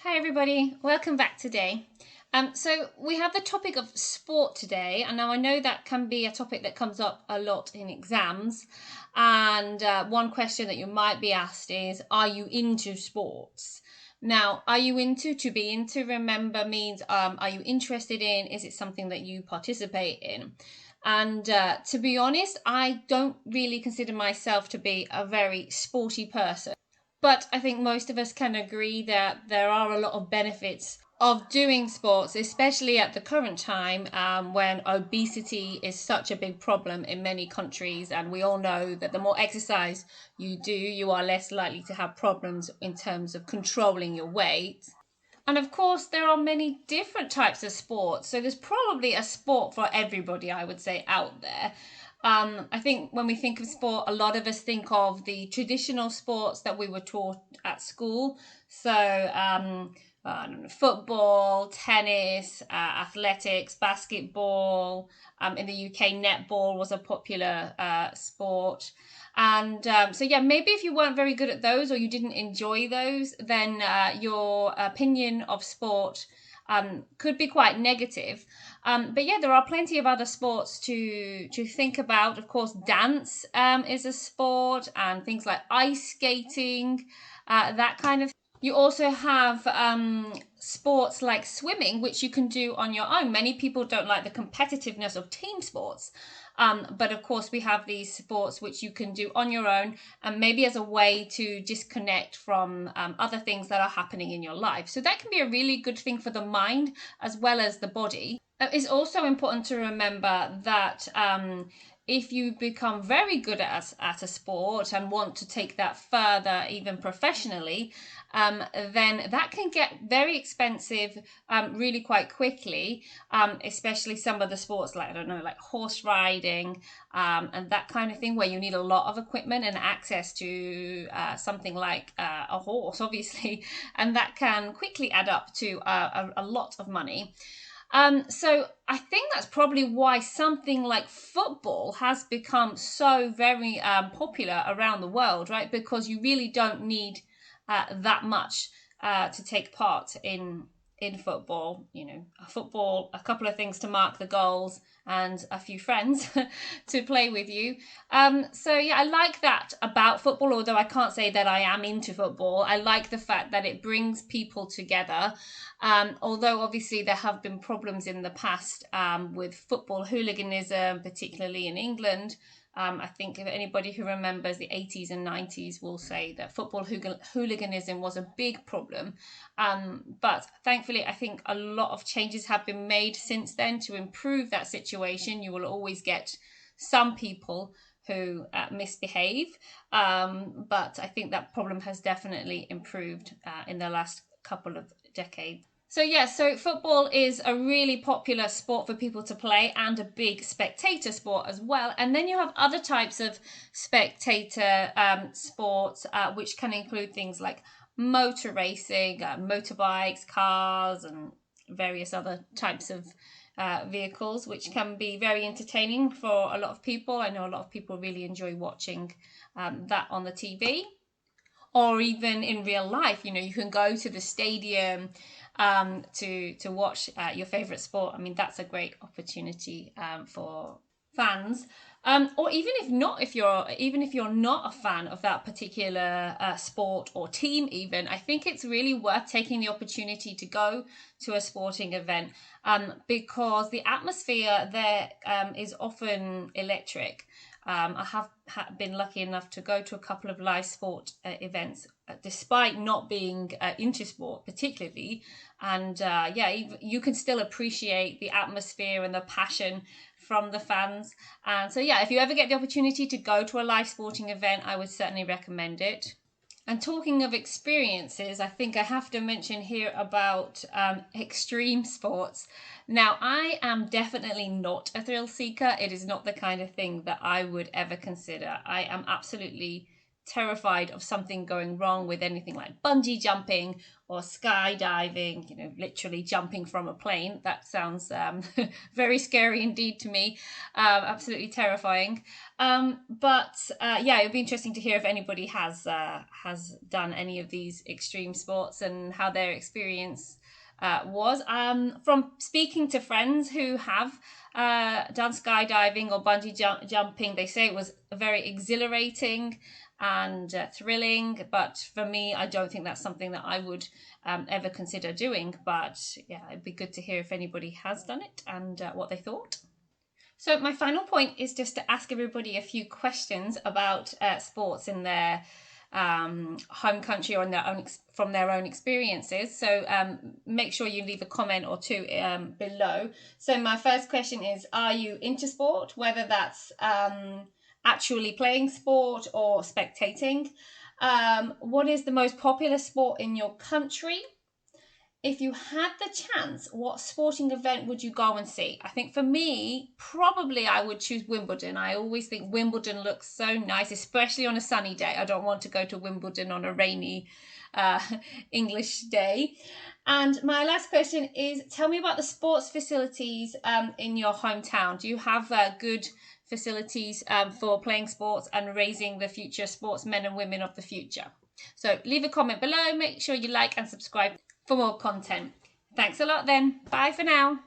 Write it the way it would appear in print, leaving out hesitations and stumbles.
Hi everybody, welcome back today. So we have the topic of sport today, and now I know that can be a topic that comes up a lot in exams. And one question that you might be asked is, are you into sports? Now, are you into, to be into, remember, means are you interested in? Is it something that you participate in? And to be honest, I don't really consider myself to be a very sporty person. But I think most of us can agree that there are a lot of benefits of doing sports, especially at the current time when obesity is such a big problem in many countries. And we all know that the more exercise you do, you are less likely to have problems in terms of controlling your weight. And of course, there are many different types of sports. So there's probably a sport for everybody, I would say, out there. I think when we think of sport, a lot of us think of the traditional sports that we were taught at school. So, I don't know, football, tennis, athletics, basketball. In the UK, netball was a popular sport. And so, yeah, maybe if you weren't very good at those or you didn't enjoy those, then your opinion of sport could be quite negative. But yeah, there are plenty of other sports to think about. Of course, dance is a sport, and things like ice skating, that kind of. You also have sports like swimming, which you can do on your own. Many people don't like the competitiveness of team sports. But of course, we have these sports which you can do on your own and maybe as a way to disconnect from other things that are happening in your life. So that can be a really good thing for the mind as well as the body. It's also important to remember that if you become very good at a sport and want to take that further, even professionally, then that can get very expensive really quite quickly, especially some of the sports like, I don't know, like horse riding and that kind of thing, where you need a lot of equipment and access to something like a horse, obviously, and that can quickly add up to a lot of money. So I think that's probably why something like football has become so very popular around the world, right? Because you really don't need that much to take part in football. You know, football, a couple of things to mark the goals, and a few friends to play with you. So yeah, I like that about football. Although I can't say that I am into football, I like the fact that it brings people together. Although obviously there have been problems in the past with football hooliganism, particularly in England. I think if anybody who remembers the 80s and 90s will say that football hooliganism was a big problem. But thankfully, I think a lot of changes have been made since then to improve that situation. You will always get some people who misbehave, but I think that problem has definitely improved in the last couple of decades. So yeah, so football is a really popular sport for people to play and a big spectator sport as well. And then you have other types of spectator sports, which can include things like motor racing, motorbikes, cars, and various other types of vehicles, which can be very entertaining for a lot of people. I know a lot of people really enjoy watching that on the TV or even in real life. You know, you can go to the stadium to watch your favorite sport. I mean, that's a great opportunity for fans. Or even if you're not a fan of that particular sport or team, even, I think it's really worth taking the opportunity to go to a sporting event because the atmosphere there is often electric. I have been lucky enough to go to a couple of live sport events, despite not being into sport particularly. And yeah, you can still appreciate the atmosphere and the passion from the fans. And so, yeah, if you ever get the opportunity to go to a live sporting event, I would certainly recommend it. And talking of experiences, I think I have to mention here about extreme sports. Now, I am definitely not a thrill seeker. It is not the kind of thing that I would ever consider. I am absolutely terrified of something going wrong with anything like bungee jumping or skydiving, you know, literally jumping from a plane. That sounds very scary indeed to me, absolutely terrifying. But yeah, it'd be interesting to hear if anybody has done any of these extreme sports and how their experience was. From speaking to friends who have done skydiving or bungee jumping, they say it was very exhilarating and thrilling, but for me, I don't think that's something that I would ever consider doing. But yeah, it'd be good to hear if anybody has done it and what they thought. So my final point is just to ask everybody a few questions about sports in their home country or in their own from their own experiences. So make sure you leave a comment or two below. So my first question is, are you into sport, whether that's actually playing sport or spectating? What is the most popular sport in your country? If you had the chance, what sporting event would you go and see? I think for me, probably I would choose Wimbledon. I always think Wimbledon looks so nice, especially on a sunny day. I don't want to go to Wimbledon on a rainy English day. And my last question is, tell me about the sports facilities in your hometown. Do you have good facilities for playing sports and raising the future sportsmen and women of the future? So leave a comment below. Make sure you like and subscribe for more content. Thanks a lot then. Bye for now.